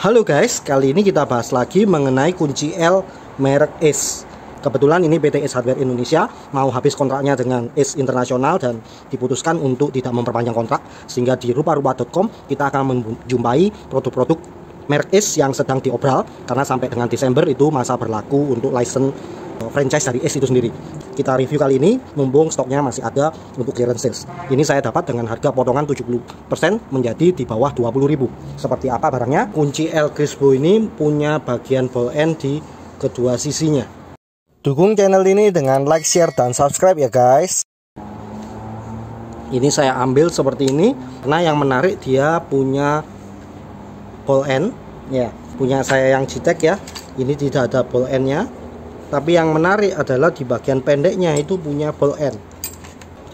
Halo guys, kali ini kita bahas lagi mengenai kunci L merek Ace. Kebetulan ini PT Ace Hardware Indonesia mau habis kontraknya dengan Ace Internasional dan diputuskan untuk tidak memperpanjang kontrak, sehingga di rupa-rupa.com kita akan menjumpai produk-produk merek Ace yang sedang diobral karena sampai dengan Desember itu masa berlaku untuk license franchise dari Ace itu sendiri. Kita review kali ini mumpung stoknya masih ada untuk clearance sales. Ini saya dapat dengan harga potongan 70% menjadi di bawah 20.000. Seperti apa barangnya? Kunci L Crispo ini punya bagian ball end di kedua sisinya. Dukung channel ini dengan like, share, dan subscribe ya guys. Ini saya ambil seperti ini karena yang menarik dia punya ball end ya. Punya saya yang Gtech ya. Ini tidak ada ball endnya. Tapi yang menarik adalah di bagian pendeknya itu punya ball end.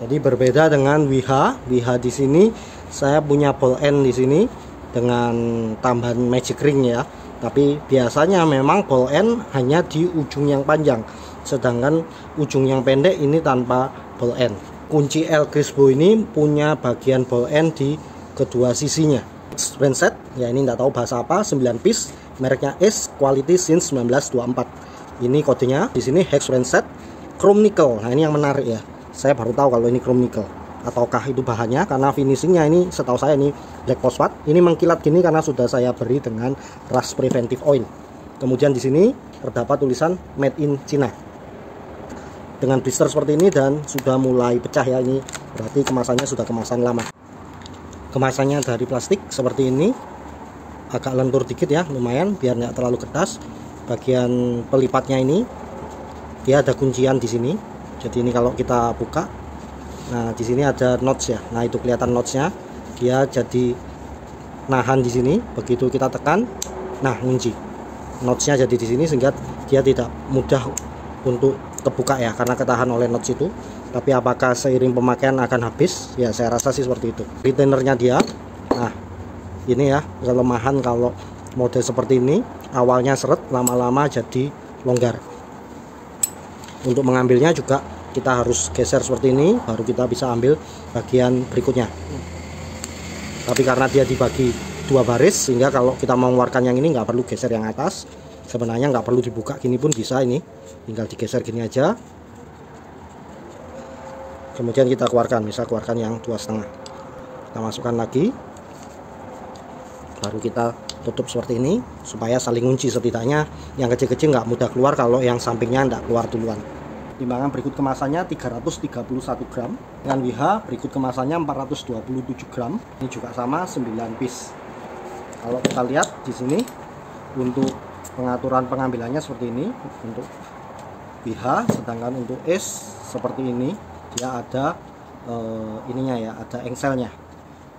Jadi berbeda dengan WH. WH di sini saya punya ball end di sini dengan tambahan magic ring ya. Tapi biasanya memang ball end hanya di ujung yang panjang, sedangkan ujung yang pendek ini tanpa ball end. Kunci L Crispo ini punya bagian ball end di kedua sisinya. Handset ya, ini nggak tahu bahasa apa, 9 piece, mereknya Ace, quality since 1924. Ini kodenya di sini hex handset chrome nickel. Nah, ini yang menarik ya. Saya baru tahu kalau ini chrome nickel. Ataukah itu bahannya, karena finishingnya ini setahu saya ini black phosphate. Ini mengkilat gini karena sudah saya beri dengan rust preventive oil. Kemudian di sini terdapat tulisan made in China. Dengan blister seperti ini dan sudah mulai pecah ya, ini berarti kemasannya sudah kemasan lama. Kemasannya dari plastik seperti ini. Agak lentur dikit ya, lumayan biar nggak terlalu keras. Bagian pelipatnya ini dia ada kuncian di sini. Jadi ini kalau kita buka, nah di sini ada notch ya. Nah itu kelihatan notchnya. Dia jadi nahan di sini. Begitu kita tekan, nah ngunci. Notchnya jadi di sini sehingga dia tidak mudah untuk kebuka ya, karena ketahan oleh notch itu. Tapi apakah seiring pemakaian akan habis? Ya saya rasa sih seperti itu. Retainernya dia, nah ini ya kelemahan kalau model seperti ini, awalnya seret, lama-lama jadi longgar. Untuk mengambilnya juga kita harus geser seperti ini, baru kita bisa ambil bagian berikutnya. Tapi karena dia dibagi dua baris, sehingga kalau kita mau mengeluarkan yang ini nggak perlu geser yang atas. Sebenarnya nggak perlu dibuka gini pun bisa, ini tinggal digeser gini aja. Kemudian kita keluarkan, bisa keluarkan yang 2,5. Kita masukkan lagi, baru kita tutup seperti ini supaya saling kunci. Setidaknya yang kecil-kecil nggak mudah keluar kalau yang sampingnya nggak keluar duluan. Timbangan berikut kemasannya 331 gram, dengan WH berikut kemasannya 427 gram. Ini juga sama 9 piece. Kalau kita lihat di sini untuk pengaturan pengambilannya seperti ini untuk WH, sedangkan untuk Ace seperti ini dia ada ininya ya, ada engselnya.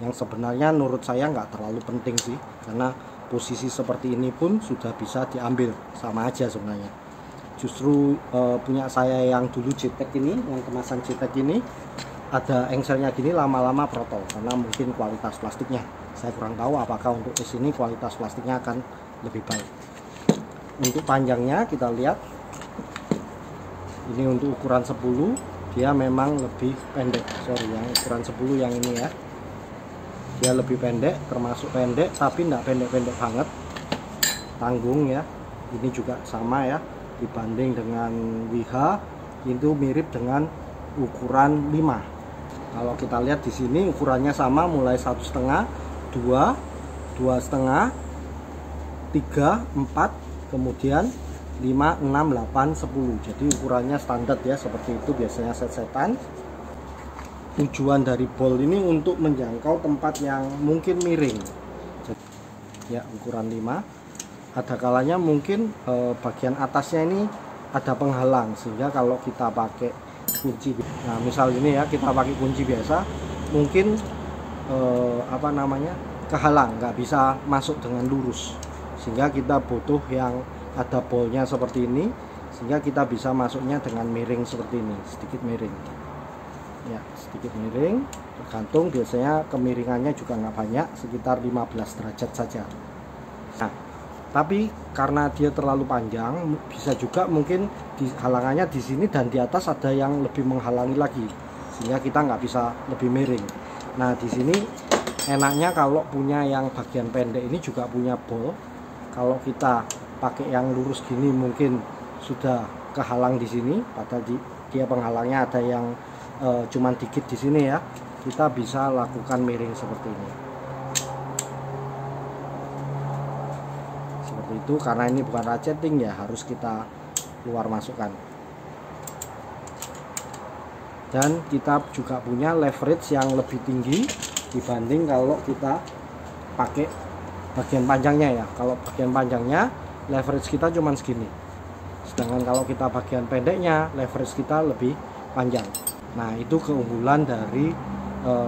Yang sebenarnya menurut saya nggak terlalu penting sih, karena posisi seperti ini pun sudah bisa diambil, sama aja sebenarnya. Justru punya saya yang dulu Gtech ini, yang kemasan Gtech ini ada engselnya gini, lama-lama protol karena mungkin kualitas plastiknya. Saya kurang tahu apakah untuk di sini kualitas plastiknya akan lebih baik. Untuk panjangnya kita lihat, ini untuk ukuran 10 dia memang lebih pendek. Sorry, yang ukuran 10 yang ini ya, dia lebih pendek, termasuk pendek tapi tidak pendek-pendek banget, tanggung ya. Ini juga sama ya, dibanding dengan WH itu mirip dengan ukuran 5. Kalau kita lihat di sini ukurannya sama, mulai 1,5, 2, 2,5, 3, 4, kemudian 5, 6, 8, 10. Jadi ukurannya standar ya, seperti itu biasanya set-setan. Tujuan dari ball ini untuk menjangkau tempat yang mungkin miring. Jadi, ya ukuran 5. Ada kalanya mungkin bagian atasnya ini ada penghalang, sehingga kalau kita pakai kunci, nah misal ini ya, kita pakai kunci biasa, mungkin apa namanya, kehalang, nggak bisa masuk dengan lurus, sehingga kita butuh yang ada ballnya seperti ini, sehingga kita bisa masuknya dengan miring seperti ini, sedikit miring ya, sedikit miring, tergantung, biasanya kemiringannya juga nggak banyak, sekitar 15 derajat saja. Nah tapi karena dia terlalu panjang, bisa juga mungkin halangannya di sini dan di atas ada yang lebih menghalangi lagi, sehingga kita nggak bisa lebih miring. Nah di sini enaknya kalau punya yang bagian pendek ini juga punya ball, Kalau kita pakai yang lurus gini mungkin sudah kehalang di sini, padahal dia penghalangnya ada yang cuman dikit di sini ya. Kita bisa lakukan miring seperti ini. Seperti itu, karena ini bukan ratcheting ya, harus kita keluar masukkan. Dan kita juga punya leverage yang lebih tinggi dibanding kalau kita pakai bagian panjangnya ya. Kalau bagian panjangnya leverage kita cuma segini, sedangkan kalau kita bagian pendeknya leverage kita lebih panjang. Nah, itu keunggulan dari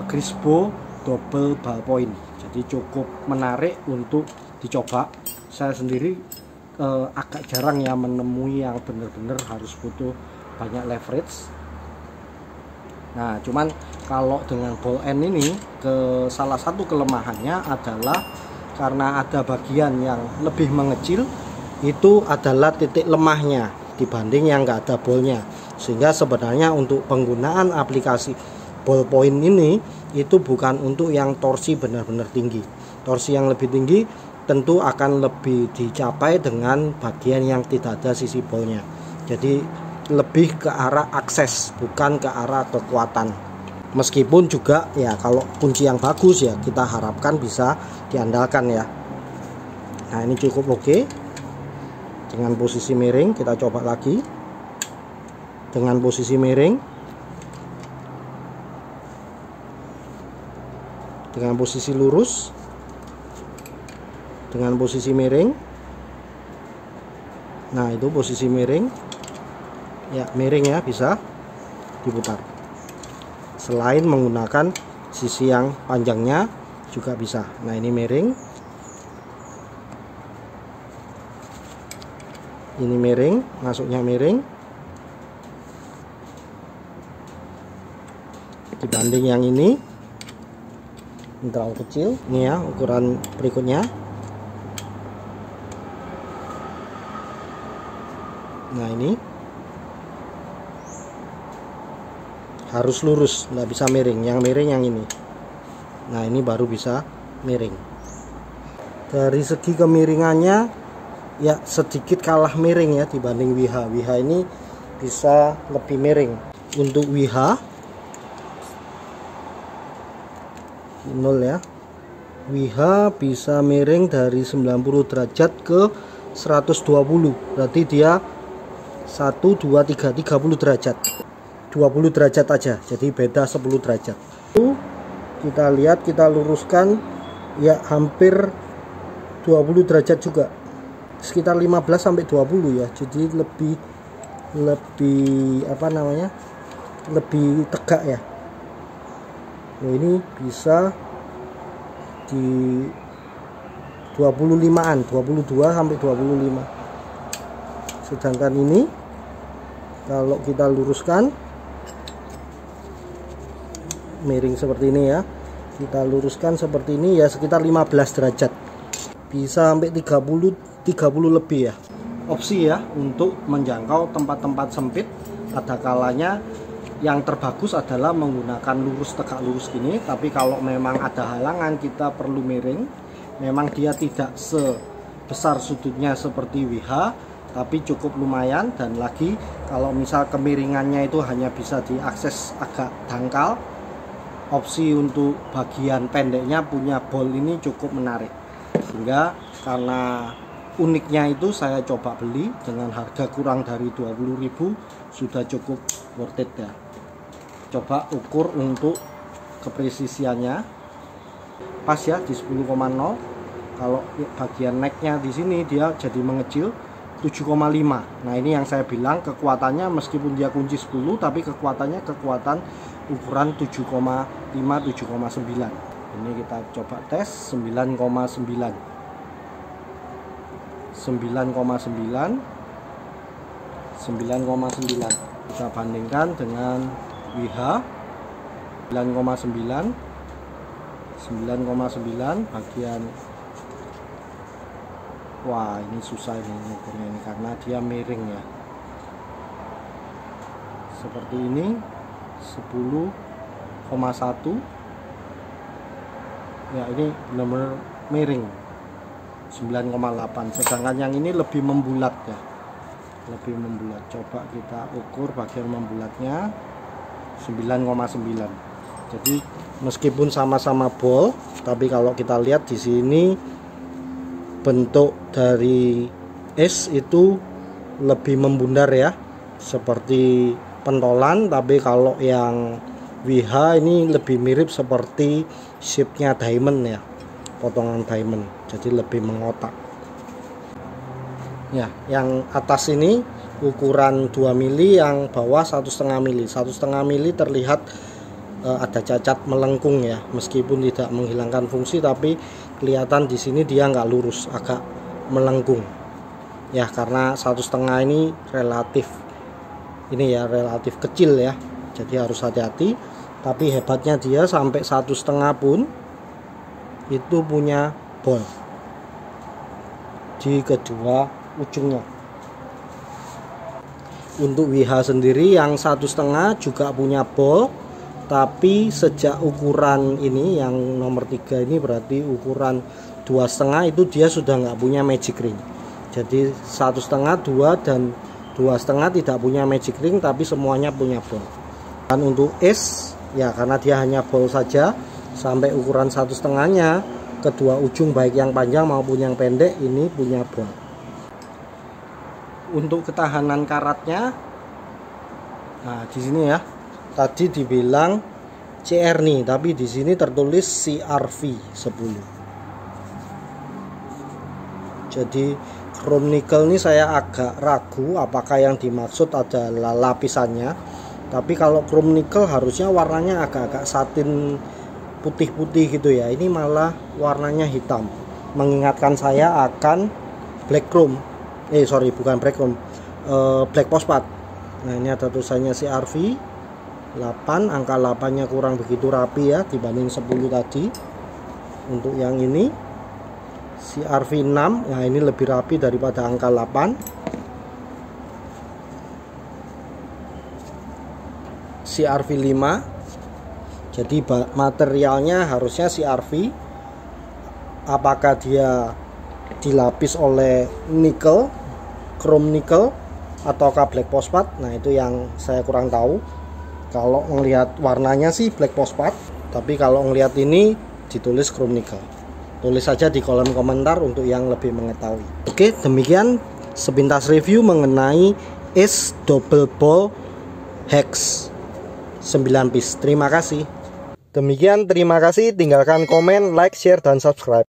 Crispo double ballpoint. Jadi cukup menarik untuk dicoba. Saya sendiri agak jarang ya menemui yang benar-benar harus butuh banyak leverage. Nah, cuman kalau dengan ball end ini salah satu kelemahannya adalah karena ada bagian yang lebih mengecil, itu adalah titik lemahnya dibanding yang nggak ada bolnya. Sehingga sebenarnya untuk penggunaan aplikasi ballpoint ini itu bukan untuk yang torsi benar-benar tinggi. Torsi yang lebih tinggi tentu akan lebih dicapai dengan bagian yang tidak ada sisi bolnya. Jadi lebih ke arah akses, bukan ke arah kekuatan. Meskipun juga ya kalau kunci yang bagus ya kita harapkan bisa diandalkan ya. Nah, ini cukup oke. Dengan posisi miring kita coba lagi. Dengan posisi miring. Dengan posisi lurus. Dengan posisi miring. Nah, itu posisi miring. Ya, miring ya, bisa diputar. Selain menggunakan sisi yang panjangnya juga bisa. Nah, ini miring. Ini miring, masuknya miring. Dibanding yang ini terlalu kecil. Ini ya ukuran berikutnya. Nah, ini harus lurus, nggak bisa miring. Yang miring yang ini. Nah, ini baru bisa miring. Dari segi kemiringannya ya sedikit kalah miring ya dibanding WH. WH ini bisa lebih miring. Untuk WH 0 ya. WH bisa miring dari 90 derajat ke 120. Berarti dia 1 2 3 30 derajat. 20 derajat aja, jadi beda 10 derajat. Kita lihat, kita luruskan ya hampir 20 derajat juga, sekitar 15 sampai 20 ya. Jadi lebih apa namanya, lebih tegak ya. Nah, ini bisa di 25an, 22 sampai 25. Sedangkan ini kalau kita luruskan miring seperti ini ya, kita luruskan seperti ini ya, sekitar 15 derajat, bisa sampai 30 lebih ya. Opsi ya untuk menjangkau tempat-tempat sempit. Ada kalanya yang terbagus adalah menggunakan lurus tegak lurus gini, tapi kalau memang ada halangan kita perlu miring. Memang dia tidak sebesar sudutnya seperti WH, tapi cukup lumayan. Dan lagi kalau misal kemiringannya itu hanya bisa diakses agak dangkal, opsi untuk bagian pendeknya punya bol ini cukup menarik. Sehingga karena uniknya itu saya coba beli dengan harga kurang dari 20.000, sudah cukup worth it ya. Coba ukur untuk kepresisiannya pas ya di 10,0. Kalau bagian necknya di sini dia jadi mengecil 7,5. Nah, ini yang saya bilang kekuatannya meskipun dia kunci 10, tapi kekuatannya kekuatan ukuran 7,5 7,9. Ini kita coba tes 9,9 kita bandingkan dengan WH 9,9 bagian. Wah, ini susah ini ukurnya ini karena dia miring ya. Seperti ini 10,1 ya, ini benar-benar miring 9,8. Sedangkan yang ini lebih membulat ya, lebih membulat. Coba kita ukur bagian membulatnya 9,9. Jadi meskipun sama-sama ball, tapi kalau kita lihat di sini bentuk dari es itu lebih membundar ya, seperti pentolan. Tapi kalau yang WH ini lebih mirip seperti shape-nya diamond ya, potongan diamond, jadi lebih mengotak ya. Yang atas ini ukuran 2 mili, yang bawah 1,5 mili. 1,5 mili terlihat ada cacat melengkung ya, meskipun tidak menghilangkan fungsi, tapi kelihatan di sini dia nggak lurus, agak melengkung ya, karena 1,5 ini relatif kecil ya, jadi harus hati-hati. Tapi hebatnya dia sampai 1,5 pun itu punya ball di kedua ujungnya. Untuk WH sendiri yang 1,5 juga punya ball, tapi sejak ukuran ini yang nomor 3 ini berarti ukuran 2,5 itu dia sudah nggak punya magic ring. Jadi 1,5, 2 dan 2,5 tidak punya magic ring, tapi semuanya punya ball. Dan untuk es ya, karena dia hanya ball saja, sampai ukuran 1,5-nya kedua ujung baik yang panjang maupun yang pendek ini punya ball. Untuk ketahanan karatnya, nah di sini ya, tadi dibilang CR nih, tapi di sini tertulis CRV 10. Jadi chrome nickel ini saya agak ragu apakah yang dimaksud adalah lapisannya. Tapi kalau chrome nickel harusnya warnanya agak-agak satin putih-putih gitu ya. Ini malah warnanya hitam, mengingatkan saya akan black chrome. Bukan black chrome, black phosphat. Nah ini ada tulisannya CRV 8, angka 8-nya kurang begitu rapi ya dibanding 10 tadi. Untuk yang ini CRV 6, nah ini lebih rapi daripada angka 8. CRV 5, jadi materialnya harusnya CRV. Apakah dia dilapis oleh nikel, chrome nickel, ataukah black phosphat? Nah itu yang saya kurang tahu. Kalau melihat warnanya sih black phosphat, tapi kalau melihat ini ditulis chrome nickel. Tulis saja di kolom komentar untuk yang lebih mengetahui. Oke, demikian sepintas review mengenai es double ball hex 9 piece. Terima kasih. Demikian, terima kasih. Tinggalkan komen, like, share, dan subscribe.